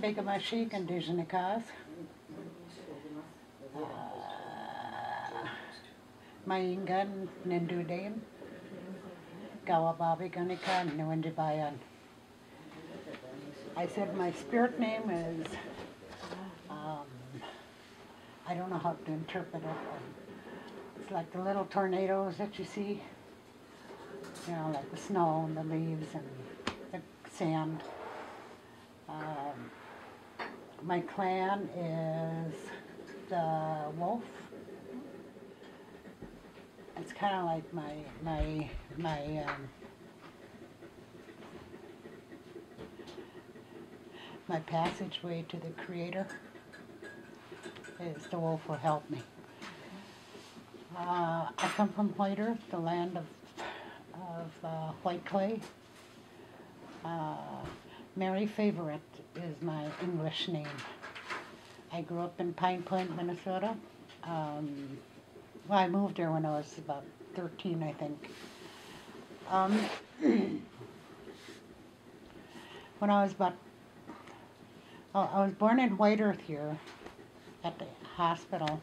Begamashik and Dijanikas. Maingan Nindudayan. Gawababi Ganika Nuindibayan. I said my spirit name is, I don't know how to interpret it. It's like the little tornadoes that you see. You know, like the snow and the leaves and the sand. My clan is the wolf. It's kind of like my passageway to the Creator is the wolf will help me. I come from White Earth, the land of white clay. MaryFavorite is my English name. I grew up in Pine Point, Minnesota. Well, I moved there when I was about 13, I think. When I was I was born in White Earth here at the hospital,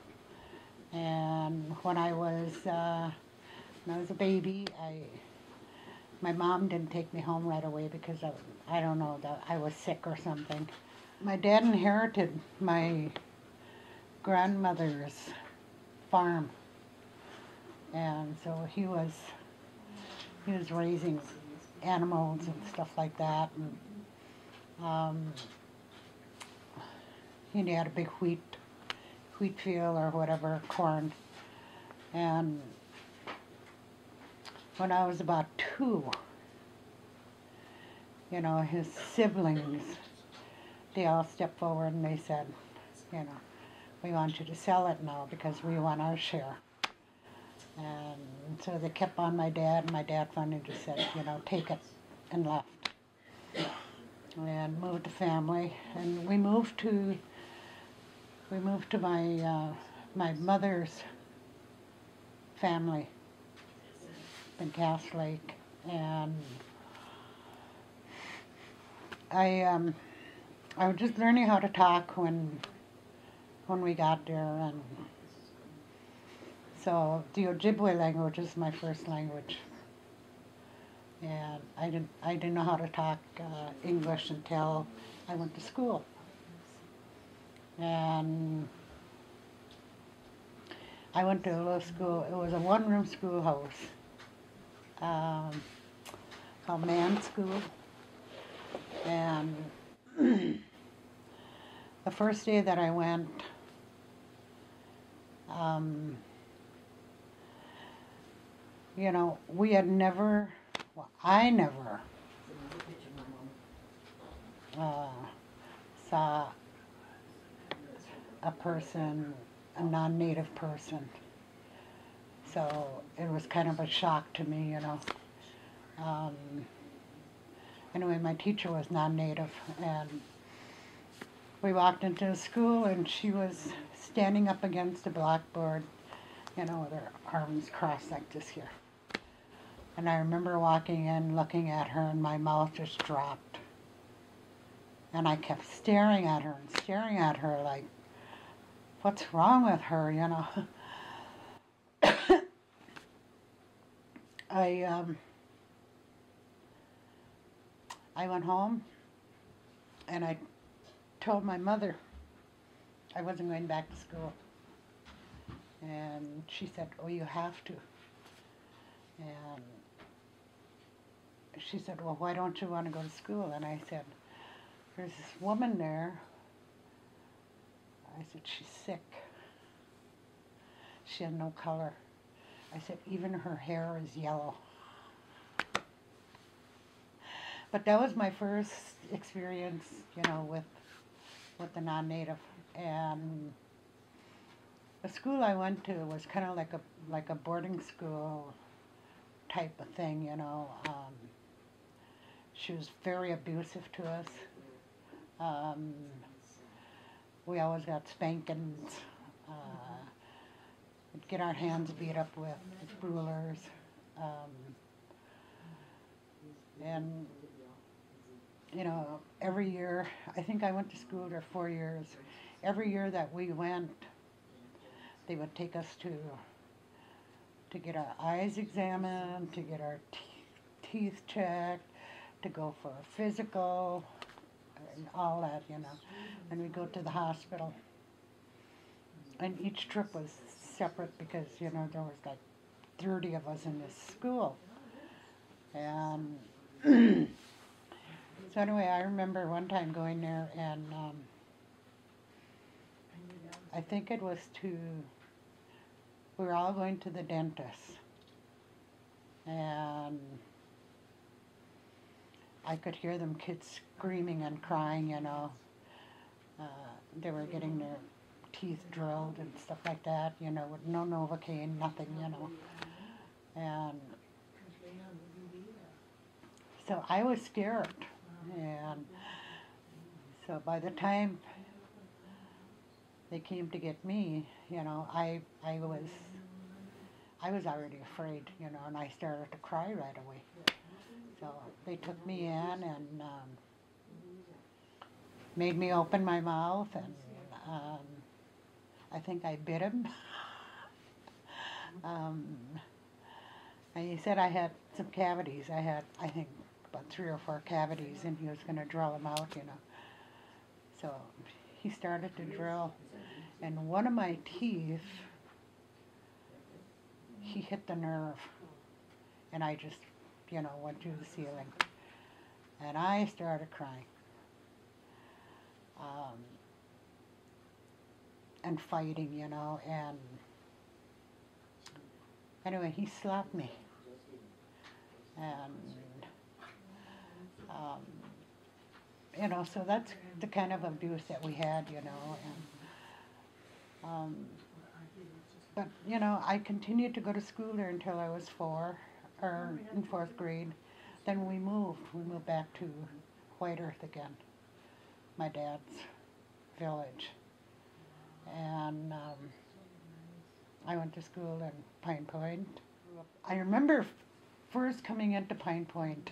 and when I was a baby, my mom didn't take me home right away because I don't know, that I was sick or something. My dad inherited my grandmother's farm, and so he was raising animals and stuff like that, and he had a big wheat field or whatever, corn. And when I was about 2, you know, his siblings, they all stepped forward and they said, you know, we want you to sell it now because we want our share. And so they kept on my dad, and my dad finally just said, you know, take it, and left. And moved the family, and we moved to my mother's family in Cass Lake, and I was just learning how to talk when we got there, and so the Ojibwe language is my first language, and I didn't know how to talk English until I went to school, and I went to a little school. It was a one-room schoolhouse called Man School, and the first day that I went, you know, we had never, well, I never saw a person, a non-native person. So it was kind of a shock to me, you know. Anyway, my teacher was non-native, and we walked into the school, and she was standing up against the blackboard, you know, with her arms crossed like this here. And I remember walking in, looking at her, and my mouth just dropped. And I kept staring at her like, what's wrong with her, you know? I went home, and I told my mother I wasn't going back to school. And she said, oh, you have to. And she said, well, why don't you want to go to school? And I said, there's this woman there. I said, she's sick. She has no color. I said, even her hair is yellow. But that was my first experience, you know, with the non-native. And the school I went to was kind of like a boarding school type of thing, you know. She was very abusive to us. We always got spankings. We'd get our hands beat up with rulers. And you know, every year, I think I went to school there 4 years. Every year that we went, they would take us to get our eyes examined, to get our teeth checked, to go for a physical, and all that, you know. And we go to the hospital. And each trip was separate because, you know, there was like 30 of us in this school. And so anyway, I remember one time going there and I think it was we were all going to the dentist. And I could hear them kids screaming and crying, you know. They were getting their teeth drilled and stuff like that, you know, with no Novocaine, nothing, you know. And so I was scared. And so by the time they came to get me, you know, I was already afraid, you know, and I started to cry right away. So they took me in and made me open my mouth, and I think I bit him. And he said I had some cavities. I had, I think, about 3 or 4 cavities, and he was going to drill them out, you know. So he started to drill, and one of my teeth, he hit the nerve, and I just, you know, went through the ceiling. And I started crying. And fighting, you know, and anyway, he slapped me. And, you know, so that's the kind of abuse that we had, you know, and, but, you know, I continued to go to school there until I was 4, or in 4th grade. Then we moved back to White Earth again, my dad's village. And I went to school in Pine Point. I remember first coming into Pine Point,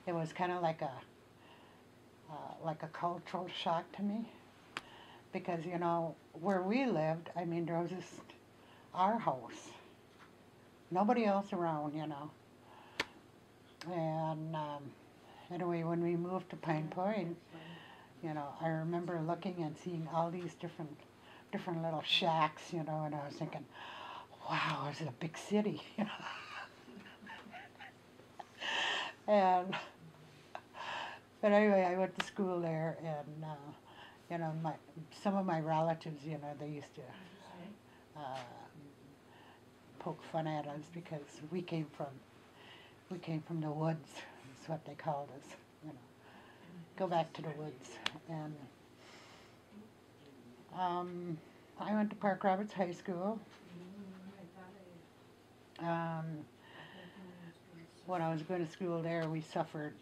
it was kind of like a cultural shock to me, because, you know, where we lived, I mean, there was just our house, nobody else around, you know. And anyway, when we moved to Pine Point, you know, I remember looking and seeing all these different little shacks, you know, and I was thinking, wow, this is a big city, you know. And, but anyway, I went to school there, and, you know, some of my relatives, you know, they used to poke fun at us because we came from the woods, is what they called us, you know. Go back to the woods. And I went to Park Roberts High School. When I was going to school there, we suffered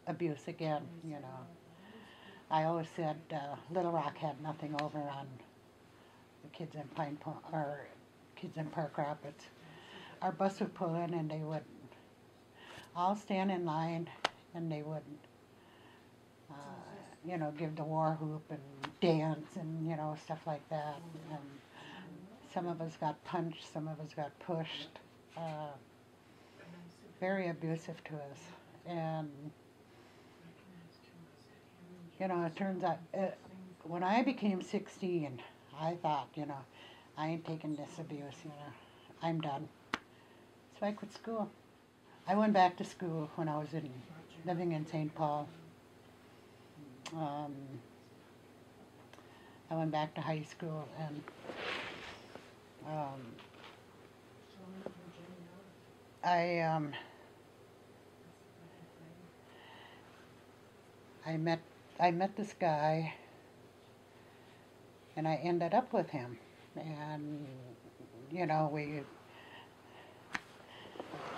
abuse again, you know. I always said Little Rock had nothing over on the kids in Pine Point, or kids in Park Rapids. Our bus would pull in and they would all stand in line, and they would, you know, give the war whoop and dance and, you know, stuff like that. And some of us got punched, some of us got pushed. Very abusive to us. And, you know, it turns out, when I became 16, I thought, you know, I ain't taking this abuse, you know, I'm done. So I quit school. I went back to school when I was living in St. Paul. I went back to high school, and I met this guy, and I ended up with him, and, you know, we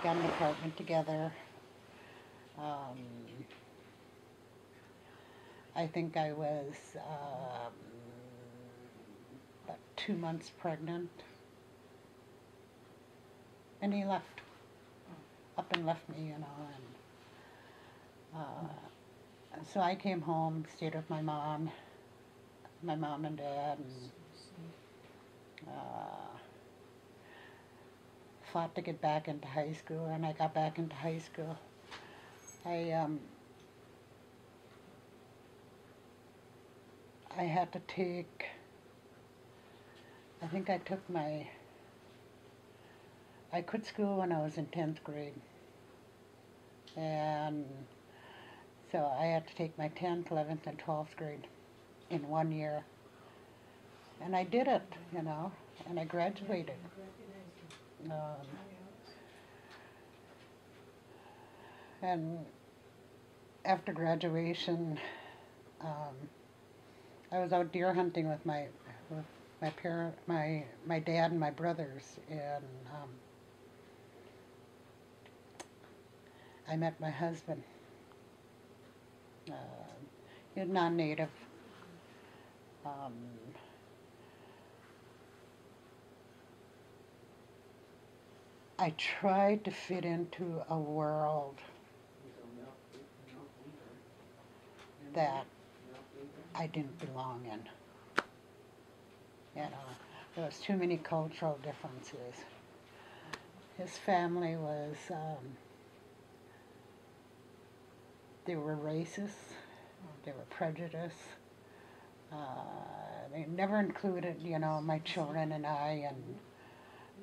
got an apartment together. I think I was about 2 months pregnant, and he left, up and left me, you know, So I came home, stayed with my mom and dad, and fought to get back into high school. And I got back into high school. I had to take, I think I quit school when I was in 10th grade. And so I had to take my 10th, 11th, and 12th grade in 1 year. And I did it, and I graduated. And after graduation, I was out deer hunting with my dad and my brothers, and I met my husband. He's non-native. I tried to fit into a world that I didn't belong in. There was too many cultural differences. His family was, they were racist, they were prejudiced. They never included, my children and I, and,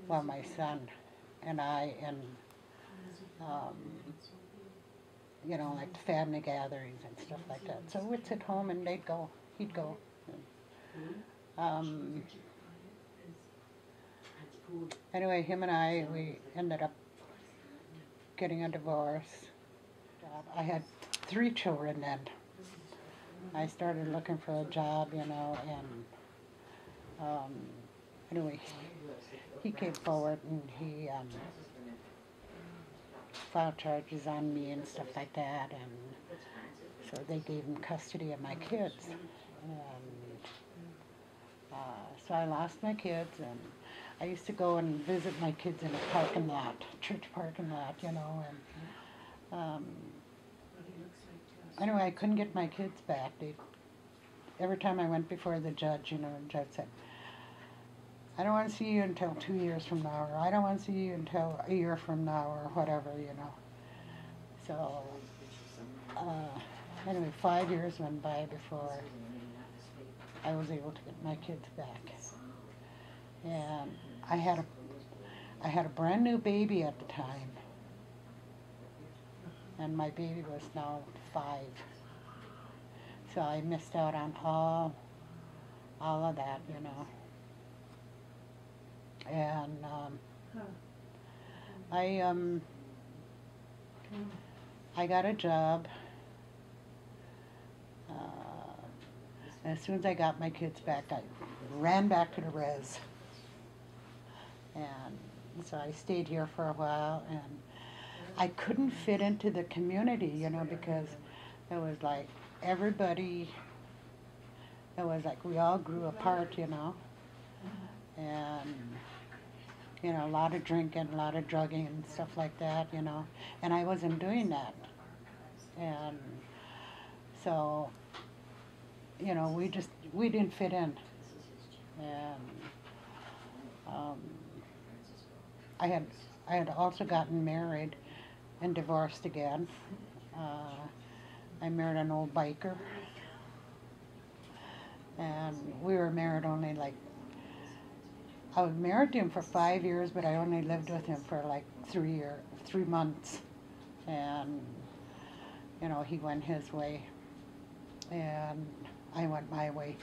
well, my son and I, and, like the family gatherings and stuff like that. So we'd sit home and he'd go. Anyway, him and I, we ended up getting a divorce. I had 3 children then. I started looking for a job, and anyway, he came forward and he filed charges on me and stuff like that, and so they gave him custody of my kids. And so I lost my kids, and I used to go and visit my kids in a parking lot, church parking lot, and anyway, I couldn't get my kids back. Every time I went before the judge, the judge said, I don't want to see you until 2 years from now, or I don't want to see you until a year from now, or whatever, So, anyway, 5 years went by before I was able to get my kids back. And I had a brand new baby at the time, and my baby was now 5. So I missed out on all of that, And I got a job. As soon as I got my kids back, I ran back to the res. And so I stayed here for a while, and I couldn't fit into the community, because it was like everybody, it was like we all grew apart, and, a lot of drinking, a lot of drugging and stuff like that, and I wasn't doing that. And so, we didn't fit in. And I had also gotten married and divorced again. I married an old biker, and we were married only I was married to him for 5 years, but I only lived with him for 3 months. And, he went his way, and I went my way.